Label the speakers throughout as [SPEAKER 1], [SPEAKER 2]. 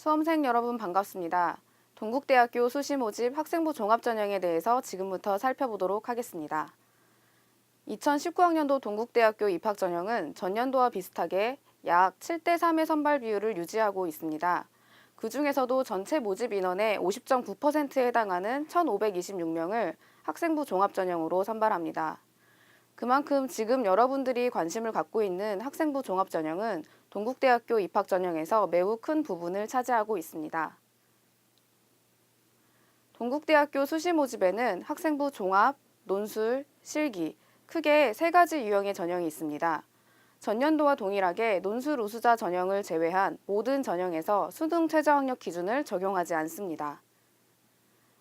[SPEAKER 1] 수험생 여러분 반갑습니다. 동국대학교 수시 모집 학생부 종합전형에 대해서 지금부터 살펴보도록 하겠습니다. 2019학년도 동국대학교 입학전형은 전년도와 비슷하게 약 7대3의 선발 비율을 유지하고 있습니다. 그 중에서도 전체 모집 인원의 50.9%에 해당하는 1,526명을 학생부 종합전형으로 선발합니다. 그만큼 지금 여러분들이 관심을 갖고 있는 학생부 종합전형은 동국대학교 입학전형에서 매우 큰 부분을 차지하고 있습니다. 동국대학교 수시 모집에는 학생부 종합, 논술, 실기, 크게 세 가지 유형의 전형이 있습니다. 전년도와 동일하게 논술 우수자 전형을 제외한 모든 전형에서 수능 최저학력 기준을 적용하지 않습니다.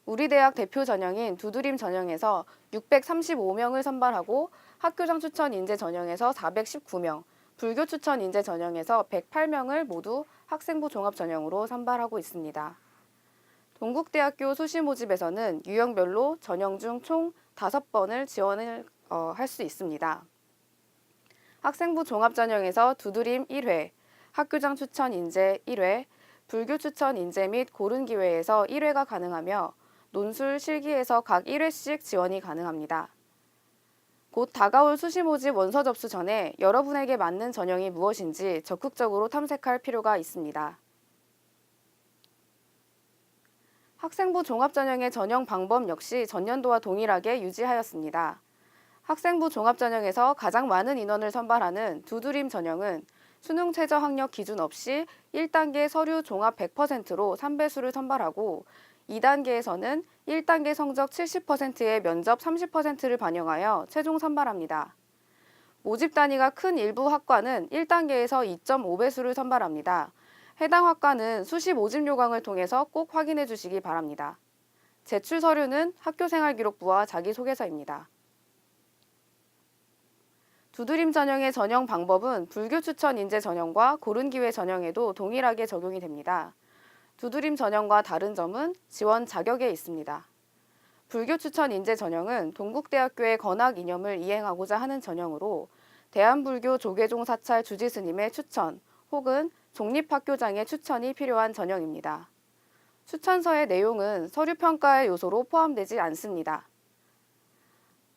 [SPEAKER 1] 우리 대학 대표 전형인 두드림 전형에서 635명을 선발하고 학교장 추천 인재 전형에서 419명, 불교 추천 인재 전형에서 108명을 모두 학생부 종합 전형으로 선발하고 있습니다. 동국대학교 수시 모집에서는 유형별로 전형 중 총 5번을 지원을 할 수 있습니다. 학생부 종합 전형에서 두드림 1회, 학교장 추천 인재 1회, 불교 추천 인재 및 고른 기회에서 1회가 가능하며 논술, 실기에서 각 1회씩 지원이 가능합니다. 곧 다가올 수시 모집 원서 접수 전에 여러분에게 맞는 전형이 무엇인지 적극적으로 탐색할 필요가 있습니다. 학생부 종합전형의 전형 방법 역시 전년도와 동일하게 유지하였습니다. 학생부 종합전형에서 가장 많은 인원을 선발하는 두드림 전형은 수능 최저 학력 기준 없이 1단계 서류 종합 100%로 3배수를 선발하고 2단계에서는 1단계 성적 70%의 면접 30%를 반영하여 최종 선발합니다. 모집 단위가 큰 일부 학과는 1단계에서 2.5배수를 선발합니다. 해당 학과는 수시 모집 요강을 통해서 꼭 확인해 주시기 바랍니다. 제출 서류는 학교생활기록부와 자기소개서입니다. 두드림 전형의 전형 방법은 불교 추천 인재 전형과 고른 기회 전형에도 동일하게 적용이 됩니다. 두드림 전형과 다른 점은 지원 자격에 있습니다. 불교 추천 인재 전형은 동국대학교의 건학 이념을 이행하고자 하는 전형으로 대한불교 조계종 사찰 주지스님의 추천 혹은 종립학교장의 추천이 필요한 전형입니다. 추천서의 내용은 서류평가의 요소로 포함되지 않습니다.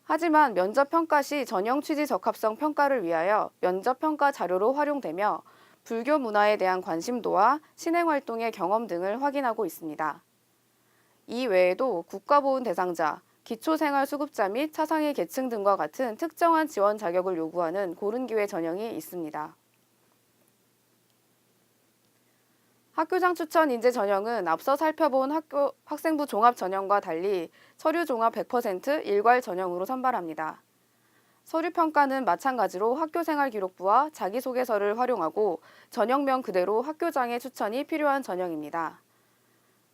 [SPEAKER 1] 하지만 면접평가 시 전형 취지 적합성 평가를 위하여 면접평가 자료로 활용되며 불교 문화에 대한 관심도와 신행활동의 경험 등을 확인하고 있습니다. 이 외에도 국가보훈 대상자, 기초생활수급자 및 차상위 계층 등과 같은 특정한 지원 자격을 요구하는 고른기회 전형이 있습니다. 학교장 추천 인재 전형은 앞서 살펴본 학생부 종합 전형과 달리 서류 종합 100% 일괄 전형으로 선발합니다. 서류 평가는 마찬가지로 학교생활기록부와 자기소개서를 활용하고 전형명 그대로 학교장의 추천이 필요한 전형입니다.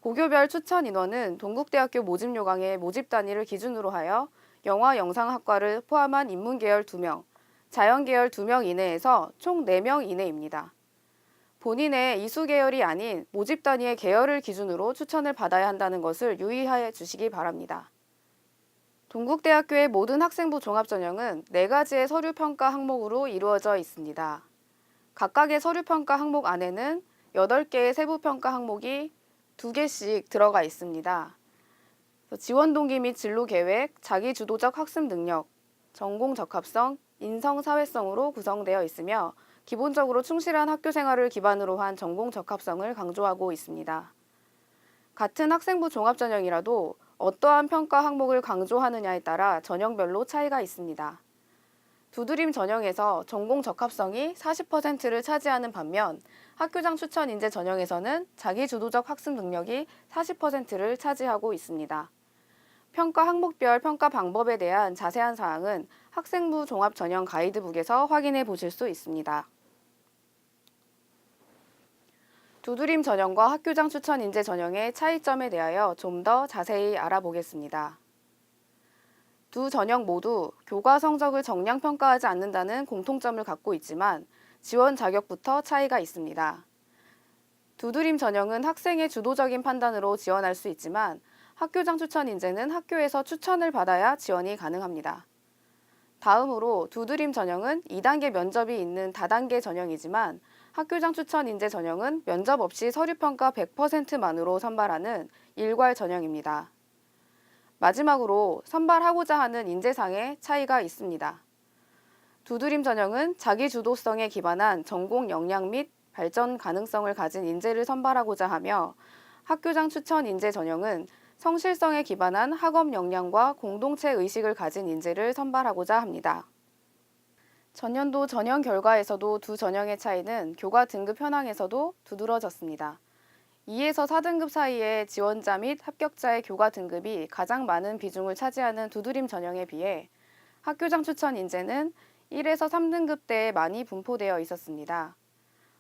[SPEAKER 1] 고교별 추천 인원은 동국대학교 모집 요강의 모집 단위를 기준으로 하여 영화 영상학과를 포함한 인문계열 2명, 자연계열 2명 이내에서 총 4명 이내입니다. 본인의 이수 계열이 아닌 모집 단위의 계열을 기준으로 추천을 받아야 한다는 것을 유의해 주시기 바랍니다. 동국대학교의 모든 학생부 종합전형은 4가지의 서류평가 항목으로 이루어져 있습니다. 각각의 서류평가 항목 안에는 8개의 세부평가 항목이 2개씩 들어가 있습니다. 지원 동기 및 진로 계획, 자기주도적 학습 능력, 전공 적합성, 인성 사회성으로 구성되어 있으며 기본적으로 충실한 학교 생활을 기반으로 한 전공 적합성을 강조하고 있습니다. 같은 학생부 종합전형이라도 어떠한 평가 항목을 강조하느냐에 따라 전형별로 차이가 있습니다. 두드림 전형에서 전공 적합성이 40%를 차지하는 반면 학교장 추천 인재 전형에서는 자기주도적 학습 능력이 40%를 차지하고 있습니다. 평가 항목별 평가 방법에 대한 자세한 사항은 학생부 종합 전형 가이드북에서 확인해 보실 수 있습니다. 두드림 전형과 학교장 추천 인재 전형의 차이점에 대하여 좀 더 자세히 알아보겠습니다. 두 전형 모두 교과 성적을 정량 평가하지 않는다는 공통점을 갖고 있지만 지원 자격부터 차이가 있습니다. 두드림 전형은 학생의 주도적인 판단으로 지원할 수 있지만 학교장 추천 인재는 학교에서 추천을 받아야 지원이 가능합니다. 다음으로 두드림 전형은 2단계 면접이 있는 다단계 전형이지만 학교장 추천 인재 전형은 면접 없이 서류평가 100%만으로 선발하는 일괄 전형입니다. 마지막으로 선발하고자 하는 인재상의 차이가 있습니다. 두드림 전형은 자기 주도성에 기반한 전공 역량 및 발전 가능성을 가진 인재를 선발하고자 하며 학교장 추천 인재 전형은 성실성에 기반한 학업 역량과 공동체 의식을 가진 인재를 선발하고자 합니다. 전년도 전형 결과에서도 두 전형의 차이는 교과 등급 현황에서도 두드러졌습니다. 2에서 4등급 사이의 지원자 및 합격자의 교과 등급이 가장 많은 비중을 차지하는 두드림 전형에 비해 학교장 추천 인재는 1에서 3등급대에 많이 분포되어 있었습니다.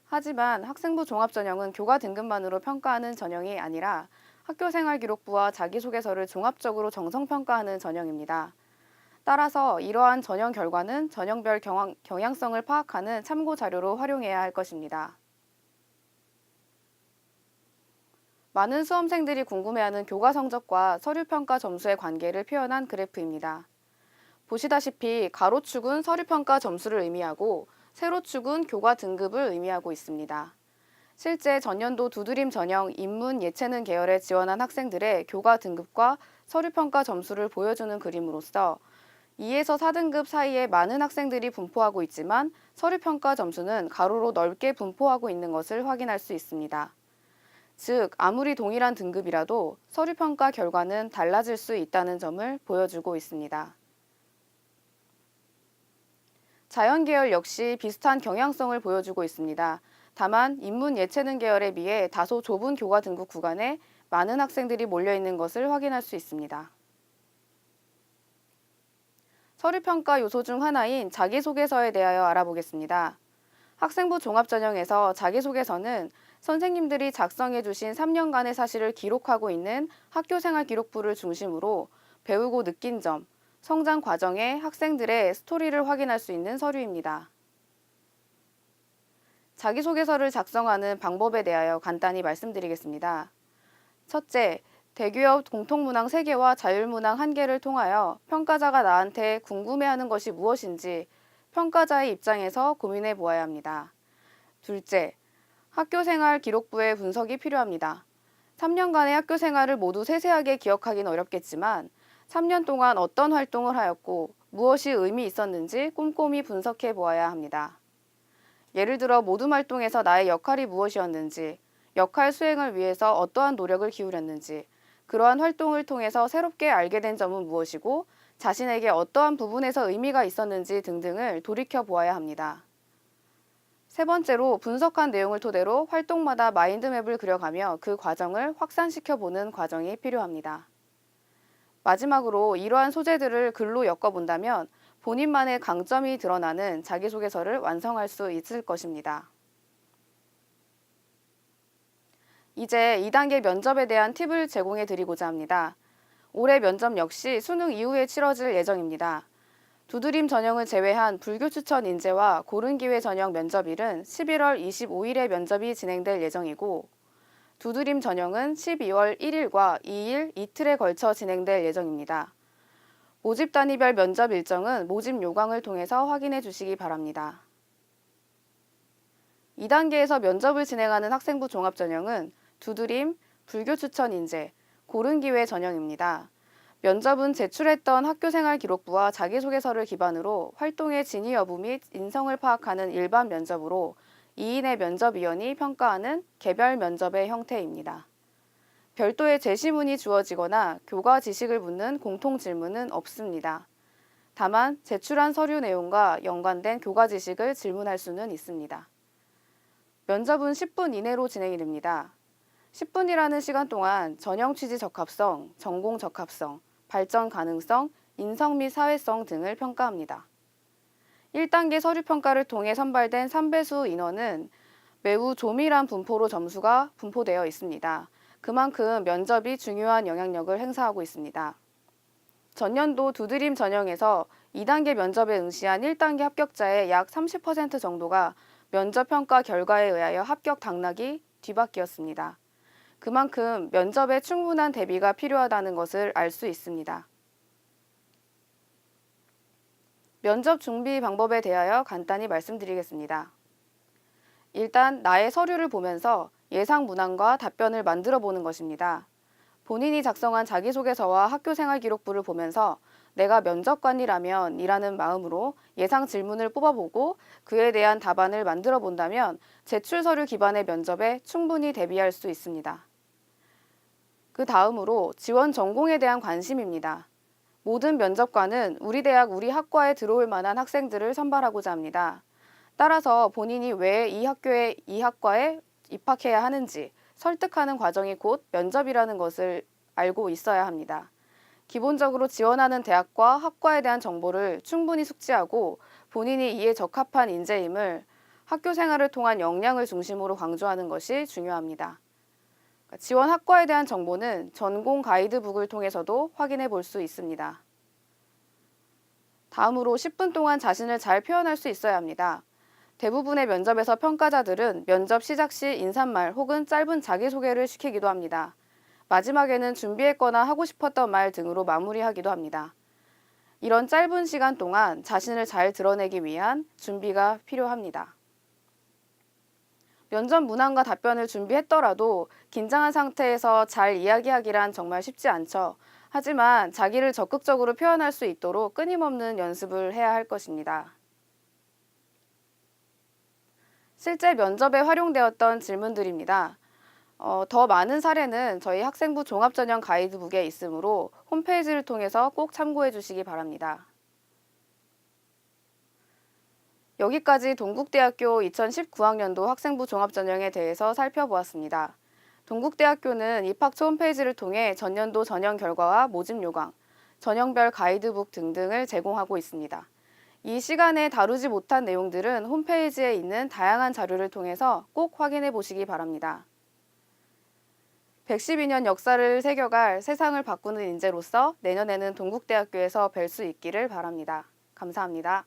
[SPEAKER 1] 하지만 학생부 종합전형은 교과 등급만으로 평가하는 전형이 아니라 학교생활기록부와 자기소개서를 종합적으로 정성평가하는 전형입니다. 따라서 이러한 전형 결과는 전형별 경향성을 파악하는 참고 자료로 활용해야 할 것입니다. 많은 수험생들이 궁금해하는 교과 성적과 서류평가 점수의 관계를 표현한 그래프입니다. 보시다시피 가로축은 서류평가 점수를 의미하고 세로축은 교과 등급을 의미하고 있습니다. 실제 전년도 두드림 전형 인문 예체능 계열에 지원한 학생들의 교과 등급과 서류평가 점수를 보여주는 그림으로서 2에서 4등급 사이에 많은 학생들이 분포하고 있지만 서류평가 점수는 가로로 넓게 분포하고 있는 것을 확인할 수 있습니다. 즉, 아무리 동일한 등급이라도 서류평가 결과는 달라질 수 있다는 점을 보여주고 있습니다. 자연계열 역시 비슷한 경향성을 보여주고 있습니다. 다만 인문 예체능 계열에 비해 다소 좁은 교과 등급 구간에 많은 학생들이 몰려있는 것을 확인할 수 있습니다. 서류평가 요소 중 하나인 자기소개서에 대하여 알아보겠습니다. 학생부 종합전형에서 자기소개서는 선생님들이 작성해 주신 3년간의 사실을 기록하고 있는 학교생활 기록부를 중심으로 배우고 느낀 점, 성장 과정에 학생들의 스토리를 확인할 수 있는 서류입니다. 자기소개서를 작성하는 방법에 대하여 간단히 말씀드리겠습니다. 첫째, 대기업 공통문항 3개와 자율문항 1개를 통하여 평가자가 나한테 궁금해하는 것이 무엇인지 평가자의 입장에서 고민해 보아야 합니다. 둘째, 학교생활 기록부의 분석이 필요합니다. 3년간의 학교생활을 모두 세세하게 기억하기는 어렵겠지만 3년 동안 어떤 활동을 하였고 무엇이 의미 있었는지 꼼꼼히 분석해 보아야 합니다. 예를 들어 모둠 활동에서 나의 역할이 무엇이었는지, 역할 수행을 위해서 어떠한 노력을 기울였는지, 그러한 활동을 통해서 새롭게 알게 된 점은 무엇이고 자신에게 어떠한 부분에서 의미가 있었는지 등등을 돌이켜 보아야 합니다. 세 번째로 분석한 내용을 토대로 활동마다 마인드맵을 그려가며 그 과정을 확산시켜 보는 과정이 필요합니다. 마지막으로 이러한 소재들을 글로 엮어본다면 본인만의 강점이 드러나는 자기소개서를 완성할 수 있을 것입니다. 이제 2단계 면접에 대한 팁을 제공해 드리고자 합니다. 올해 면접 역시 수능 이후에 치러질 예정입니다. 두드림 전형을 제외한 불교 추천 인재와 고른기회 전형 면접일은 11월 25일에 면접이 진행될 예정이고 두드림 전형은 12월 1일과 2일 이틀에 걸쳐 진행될 예정입니다. 모집 단위별 면접 일정은 모집 요강을 통해서 확인해 주시기 바랍니다. 2단계에서 면접을 진행하는 학생부 종합전형은 두드림, 불교 추천 인재, 고른기회 전형입니다. 면접은 제출했던 학교생활 기록부와 자기소개서를 기반으로 활동의 진위 여부 및 인성을 파악하는 일반 면접으로 2인의 면접위원이 평가하는 개별 면접의 형태입니다. 별도의 제시문이 주어지거나 교과 지식을 묻는 공통 질문은 없습니다. 다만 제출한 서류 내용과 연관된 교과 지식을 질문할 수는 있습니다. 면접은 10분 이내로 진행이 됩니다. 10분이라는 시간 동안 전형 취지 적합성, 전공 적합성, 발전 가능성, 인성 및 사회성 등을 평가합니다. 1단계 서류평가를 통해 선발된 3배수 인원은 매우 조밀한 분포로 점수가 분포되어 있습니다. 그만큼 면접이 중요한 영향력을 행사하고 있습니다. 전년도 두드림 전형에서 2단계 면접에 응시한 1단계 합격자의 약 30% 정도가 면접평가 결과에 의하여 합격 당락이 뒤바뀌었습니다. 그만큼 면접에 충분한 대비가 필요하다는 것을 알 수 있습니다. 면접 준비 방법에 대하여 간단히 말씀드리겠습니다. 일단 나의 서류를 보면서 예상 문항과 답변을 만들어 보는 것입니다. 본인이 작성한 자기소개서와 학교생활 기록부를 보면서 내가 면접관이라면 이라는 마음으로 예상 질문을 뽑아보고 그에 대한 답안을 만들어 본다면 제출 서류 기반의 면접에 충분히 대비할 수 있습니다. 그 다음으로 지원 전공에 대한 관심입니다. 모든 면접관은 우리 대학, 우리 학과에 들어올 만한 학생들을 선발하고자 합니다. 따라서 본인이 왜 이 학교에, 이 학과에 입학해야 하는지 설득하는 과정이 곧 면접이라는 것을 알고 있어야 합니다. 기본적으로 지원하는 대학과 학과에 대한 정보를 충분히 숙지하고 본인이 이에 적합한 인재임을 학교 생활을 통한 역량을 중심으로 강조하는 것이 중요합니다. 지원 학과에 대한 정보는 전공 가이드북을 통해서도 확인해 볼 수 있습니다. 다음으로 10분 동안 자신을 잘 표현할 수 있어야 합니다. 대부분의 면접에서 평가자들은 면접 시작 시 인사말 혹은 짧은 자기소개를 시키기도 합니다. 마지막에는 준비했거나 하고 싶었던 말 등으로 마무리하기도 합니다. 이런 짧은 시간 동안 자신을 잘 드러내기 위한 준비가 필요합니다. 면접 문항과 답변을 준비했더라도 긴장한 상태에서 잘 이야기하기란 정말 쉽지 않죠. 하지만 자기를 적극적으로 표현할 수 있도록 끊임없는 연습을 해야 할 것입니다. 실제 면접에 활용되었던 질문들입니다. 더 많은 사례는 저희 학생부 종합전형 가이드북에 있으므로 홈페이지를 통해서 꼭 참고해 주시기 바랍니다. 여기까지 동국대학교 2019학년도 학생부 종합전형에 대해서 살펴보았습니다. 동국대학교는 입학 초 홈페이지를 통해 전년도 전형 결과와 모집 요강, 전형별 가이드북 등등을 제공하고 있습니다. 이 시간에 다루지 못한 내용들은 홈페이지에 있는 다양한 자료를 통해서 꼭 확인해 보시기 바랍니다. 112년 역사를 새겨갈 세상을 바꾸는 인재로서 내년에는 동국대학교에서 뵐 수 있기를 바랍니다. 감사합니다.